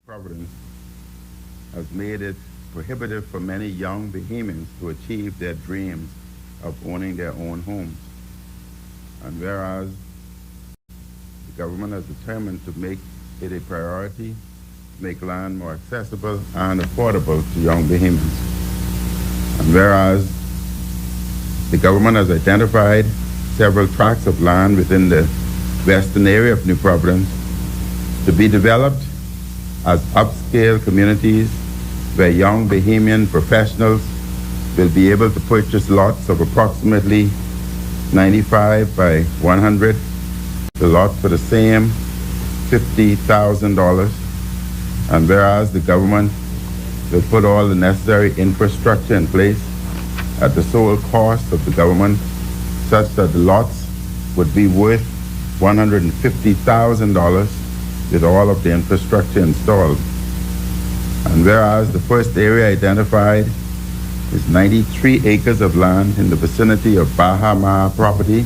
Providence has made it prohibitive for many young Bahamians to achieve their dreams of owning their own homes. And whereas the government has determined to make it a priority to make land more accessible and affordable to young Bahamians. And whereas the government has identified several tracts of land within the western area of New Providence to be developed as upscale communities where young Bahamian professionals will be able to purchase lots of approximately 95 by 100, the lot for the same $50,000. And whereas the government will put all the necessary infrastructure in place at the sole cost of the government, such that the lots would be worth $150,000 with all of the infrastructure installed. And whereas the first area identified is 93 acres of land in the vicinity of Bahamas property,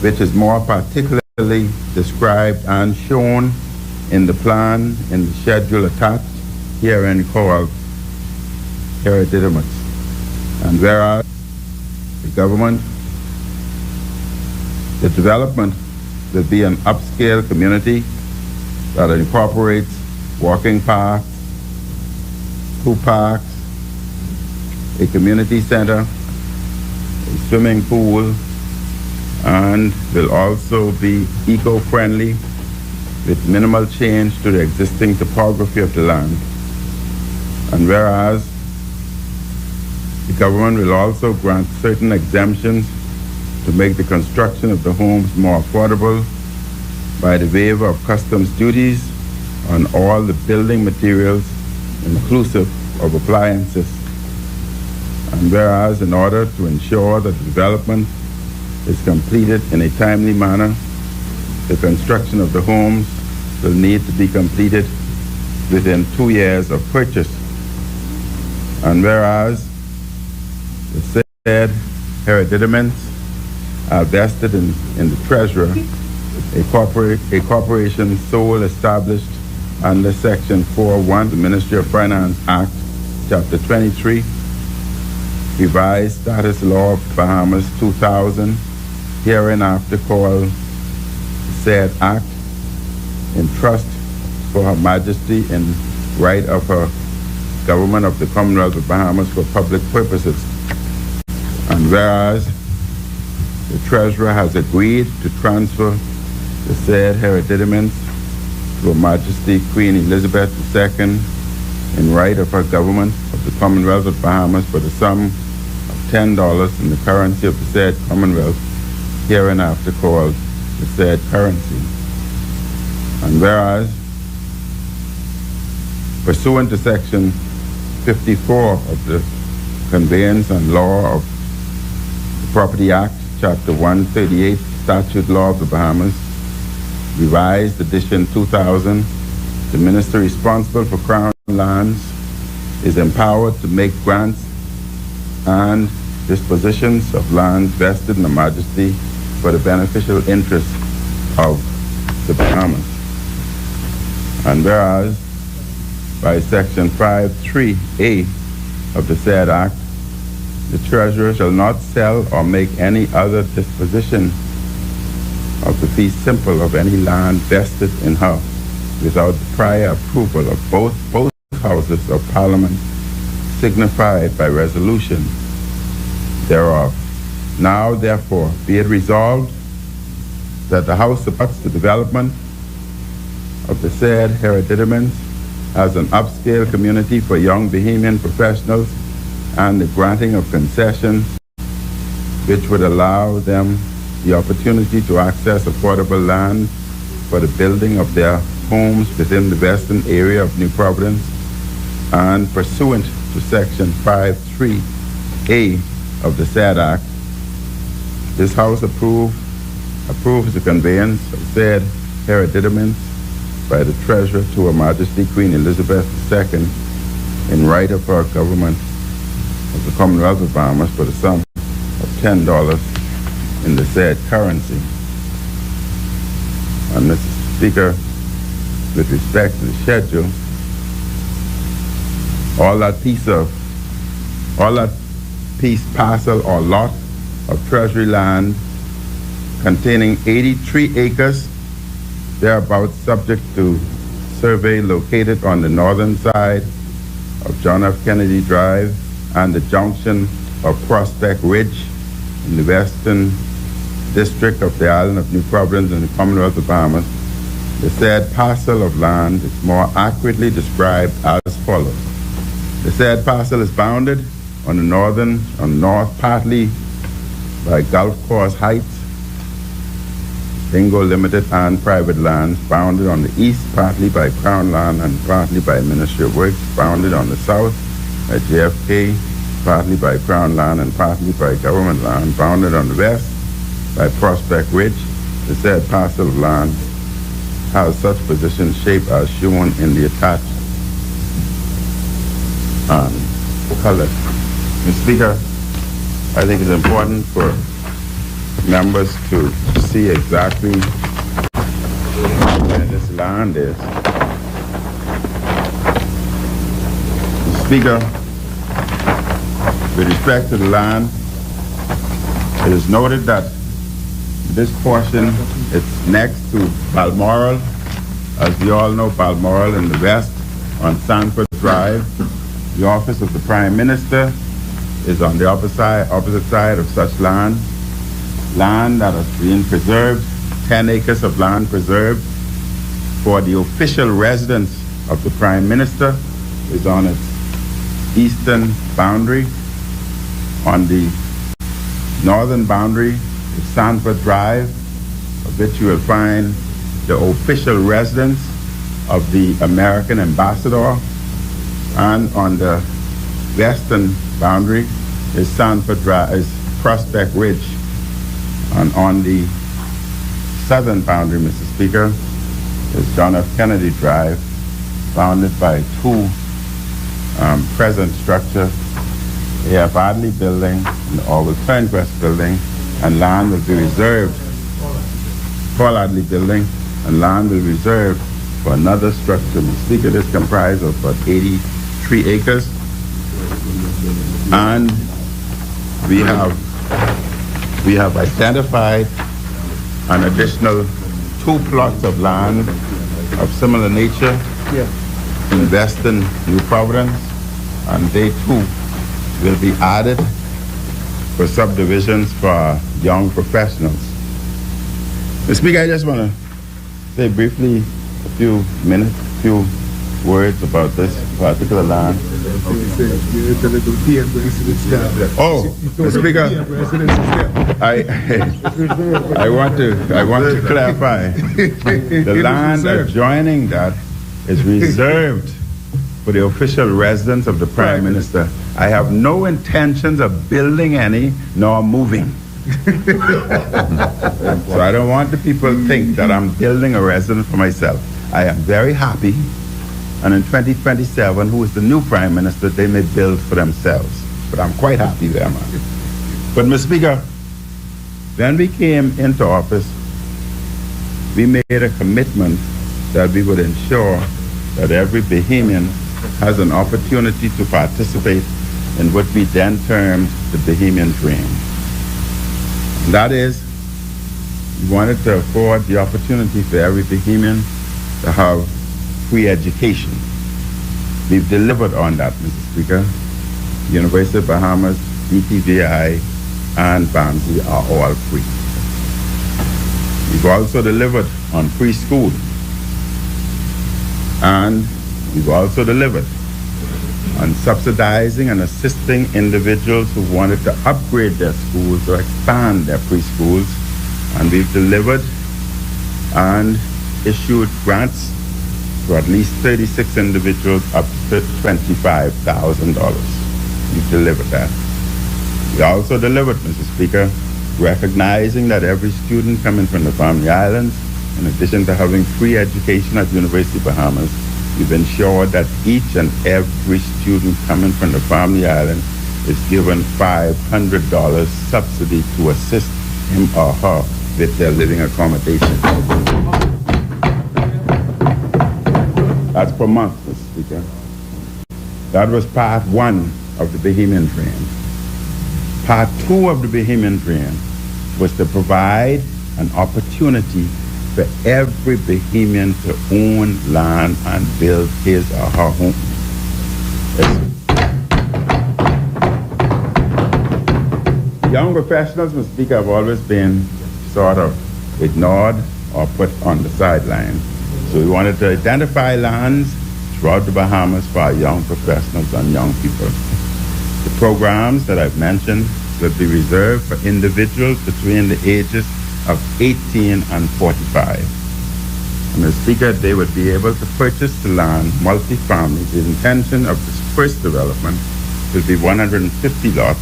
which is more particularly described and shown in the plan in the schedule attached herein called hereditaments. And whereas the development will be an upscale community that incorporates walking paths, pool parks, a community center, a swimming pool, and will also be eco-friendly with minimal change to the existing topography of the land. And whereas the government will also grant certain exemptions to make the construction of the homes more affordable by the waiver of customs duties on all the building materials, inclusive of appliances. And whereas in order to ensure that the development is completed in a timely manner, the construction of the homes will need to be completed within 2 years of purchase. And whereas the said hereditaments are vested in the treasurer, a corporation sole established under Section 4.1 the Ministry of Finance Act, Chapter 23, Revised Status Law of Bahamas 2000, hereinafter called the said Act, in trust for Her Majesty in right of her government of the Commonwealth of Bahamas for public purposes. And whereas the Treasurer has agreed to transfer the said hereditaments to Her Majesty Queen Elizabeth II in right of her government of the Commonwealth of Bahamas for the sum of $10 in the currency of the said Commonwealth, hereinafter called the said currency. And whereas, pursuant to Section 54 of the Conveyance and Law of the Property Act, Chapter 138, Statute Law of the Bahamas, Revised Edition 2000, the minister responsible for Crown lands is empowered to make grants and dispositions of lands vested in Her Majesty for the beneficial interest of the Bahamas. And whereas, by Section 5.3a of the said Act, the Treasurer shall not sell or make any other disposition of the fee simple of any land vested in her without the prior approval of both houses of Parliament signified by resolution thereof. Now, therefore, be it resolved that the House supports the development of the said hereditaments as an upscale community for young Bahamian professionals and the granting of concessions which would allow them the opportunity to access affordable land for the building of their homes within the western area of New Providence, and pursuant to Section 5.3a of the said Act, this House approves the conveyance of said hereditaments by the Treasurer to Her Majesty Queen Elizabeth II in right of her government of the Commonwealth of Bahamas for the sum of $10 in the said currency. And Mr. Speaker, with respect to the schedule, all that piece, parcel, or lot of treasury land containing 83 acres, thereabouts, subject to survey, located on the northern side of John F. Kennedy Drive and the junction of Prospect Ridge in the western district of the island of New Providence in the Commonwealth of Bahamas. The said parcel of land is more accurately described as follows. The said parcel is bounded on the north partly by Gulf Course Heights, Dingo Limited and private lands, bounded on the east partly by Crown Land and partly by Ministry of Works, bounded on the south by JFK, partly by Crown Land and partly by government land, bounded on the west by Prospect Ridge. The said parcel of land has such position shape as shown in the attached color. Mr. Speaker, I think it's important for members to see exactly where this land is. Mr. Speaker, with respect to the land, it is noted that this portion is next to Balmoral. As we all know, Balmoral in the west on Sanford Drive. The office of the Prime Minister is on the opposite side of such land. Land that is being preserved, 10 acres of land preserved for the official residence of the Prime Minister is on its eastern boundary. On the northern boundary is Sanford Drive, of which you will find the official residence of the American ambassador. And on the western boundary is Sanford Drive, is Prospect Ridge. And on the southern boundary, Mr. Speaker, is John F. Kennedy Drive, bounded by two present structures, A.F. Adley Building and the Orwell Turnquest Building, and land will be reserved, Paul Adley Building, and land will be reserved for another structure. Mr. Speaker, this comprises of about 83 acres, and we have identified an additional 2 plots of land of similar nature in western New Providence, and they too will be added for subdivisions for young professionals. Mr. Speaker, I just want to say briefly a few words about this particular land. Oh, Mr. Speaker, I want to clarify. The land adjoining that is reserved for the official residence of the Prime Minister. I have no intentions of building any nor moving. So I don't want the people to think that I'm building a residence for myself. I am very happy, and in 2027, who is the new Prime Minister, they may build for themselves. But I'm quite happy there, man. But Mr. Speaker, when we came into office, we made a commitment that we would ensure that every Bahamian has an opportunity to participate in what we then termed the Bahamian Dream. And that is, we wanted to afford the opportunity for every Bahamian to have free education. We've delivered on that, Mr. Speaker. University of Bahamas, DTVI, and BAMSI are all free. We've also delivered on preschool, and we've also delivered on subsidizing and assisting individuals who wanted to upgrade their schools or expand their preschools, and we've delivered and issued grants to at least 36 individuals up to $25,000. We've delivered that. We also delivered, Mr. Speaker, recognizing that every student coming from the Family Islands, in addition to having free education at University of Bahamas, we've ensured that each and every student coming from the Family Islands is given $500 subsidy to assist him or her with their living accommodation. That's per month, Mr. Speaker. That was part one of the Bahamian Dream. Part two of the Bahamian Dream was to provide an opportunity for every Bahamian to own land and build his or her home. Young professionals, Mr. Speaker, have always been sort of ignored or put on the sideline. So we wanted to identify lands throughout the Bahamas for our young professionals and young people. The programs that I've mentioned will be reserved for individuals between the ages of 18 and 45. And Mr. Speaker, they would be able to purchase the land multi-family. The intention of this first development will be 150 lots,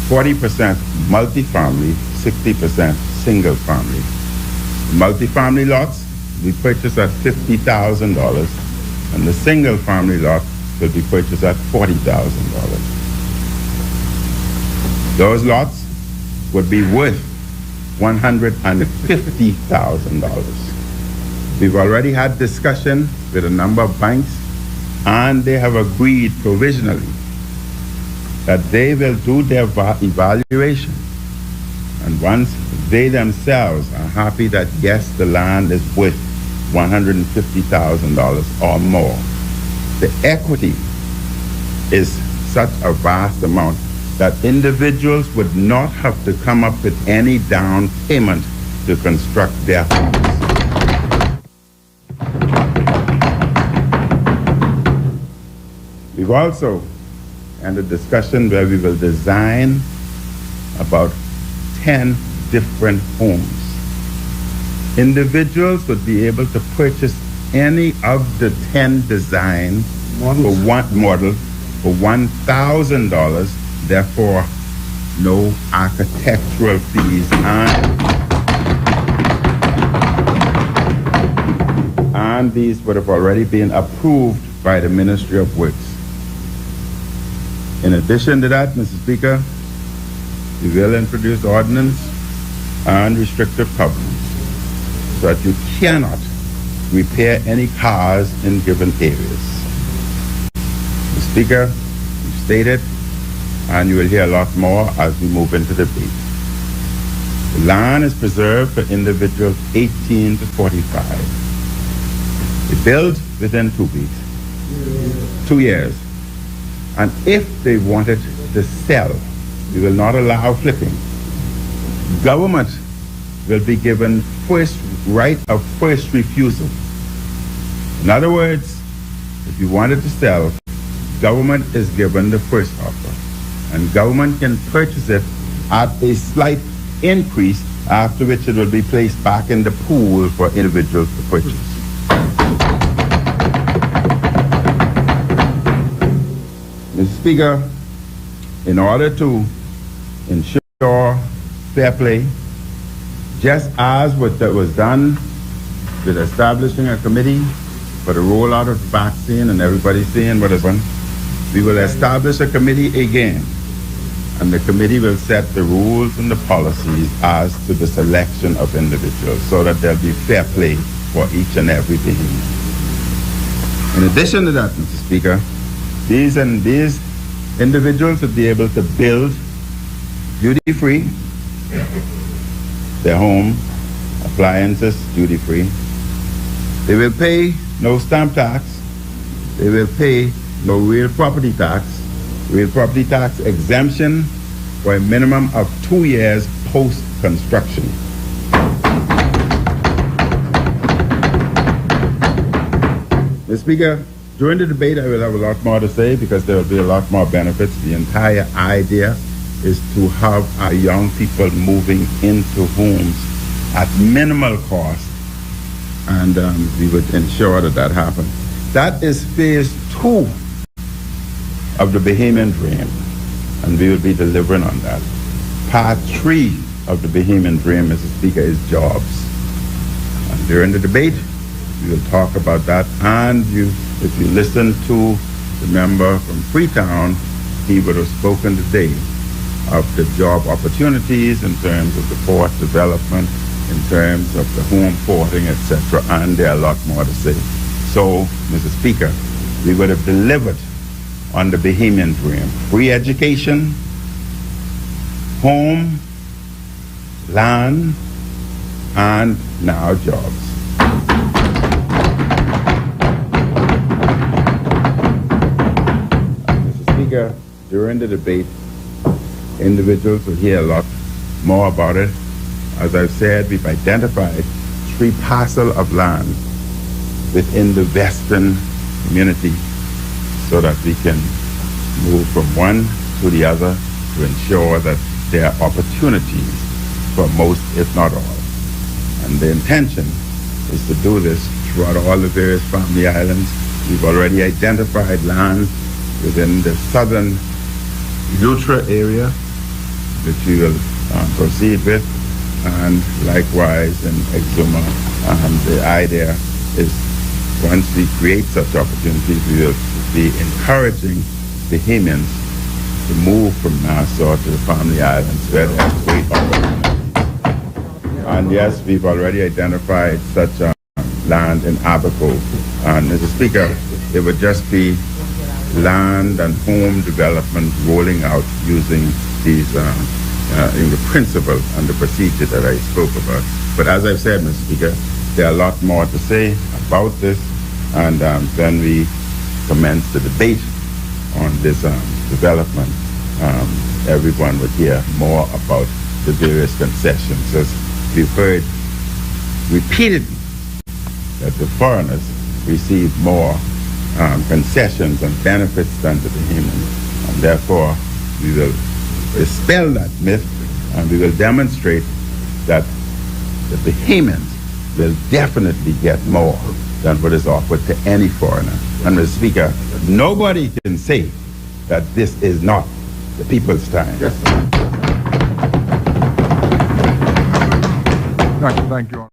40% multi-family, 60% single family. Multi-family lots we purchase at $50,000, and the single family lot will be purchased at $40,000. Those lots would be worth $150,000. We've already had discussion with a number of banks, and they have agreed provisionally that they will do their evaluation. And once they themselves are happy that yes, the land is worth $150,000 or more, the equity is such a vast amount that individuals would not have to come up with any down payment to construct their homes. We've also had a discussion where we will design about 10 different homes. Individuals would be able to purchase any of the 10 designs for one model for $1,000, therefore no architectural fees, and these would have already been approved by the Ministry of Works. In addition to that, Mr. Speaker, we will introduce ordinance and restrictive covenants so that you cannot repair any cars in given areas. Mr. Speaker, you stated, and you will hear a lot more as we move into the debate. The land is preserved for individuals 18 to 45. They build within 2 weeks, 2 years. And if they wanted to sell, we will not allow flipping. Government will be given right of first refusal. In other words, if you wanted to sell, government is given the first offer, and government can purchase it at a slight increase, after which it will be placed back in the pool for individuals to purchase. Mr. Speaker, in order to ensure fair play, just as what that was done with establishing a committee for the rollout of the vaccine, and everybody's seeing what is done, we will establish a committee again, and the committee will set the rules and the policies as to the selection of individuals so that there'll be fair play for each and every Bahamian. In addition to that, Mr. Speaker, these individuals will be able to build duty-free their home appliances duty-free. They will pay no stamp tax. They will pay no real property tax. Real property tax exemption for a minimum of 2 years post-construction. Mr. Speaker, during the debate, I will have a lot more to say because there will be a lot more benefits. The entire idea is to have our young people moving into homes at minimal cost, and we would ensure that that happens. That is phase 2 of the Bahamian Dream, and we will be delivering on that. Part 3 of the Bahamian Dream, Mr. Speaker, is jobs. And during the debate, we will talk about that, and if you listen to the member from Freetown, he would have spoken today of the job opportunities in terms of the port development, in terms of the home porting, etc., and there are a lot more to say. So, Mr. Speaker, we would have delivered on the Bahamian dream. Free education, home, land, and now jobs. Mr. Speaker, during the debate, individuals will hear a lot more about it. As I've said, we've identified 3 parcels of land within the Western community so that we can move from one to the other to ensure that there are opportunities for most, if not all. And the intention is to do this throughout all the various family islands. We've already identified land within the southern Lutra area, which we will proceed with, and likewise in Exuma. And the idea is once we create such opportunities, we will be encouraging Bahamians to move from Nassau to the family islands where there are great opportunities. And yes, we've already identified such land in Abaco. And Mr. Speaker, it would just be land and home development rolling out using these in the principle and the procedure that I spoke about. But as I've said, Mr. Speaker, there are a lot more to say about this, and when we commence the debate on this development, everyone would hear more about the various concessions. As we've heard repeatedly that the foreigners receive more concessions and benefits than the Bahamians, and therefore we will dispel that myth, and we will demonstrate that the Bahamians will definitely get more than what is offered to any foreigner. And Mr. Speaker, nobody can say that this is not the people's time. Thank you.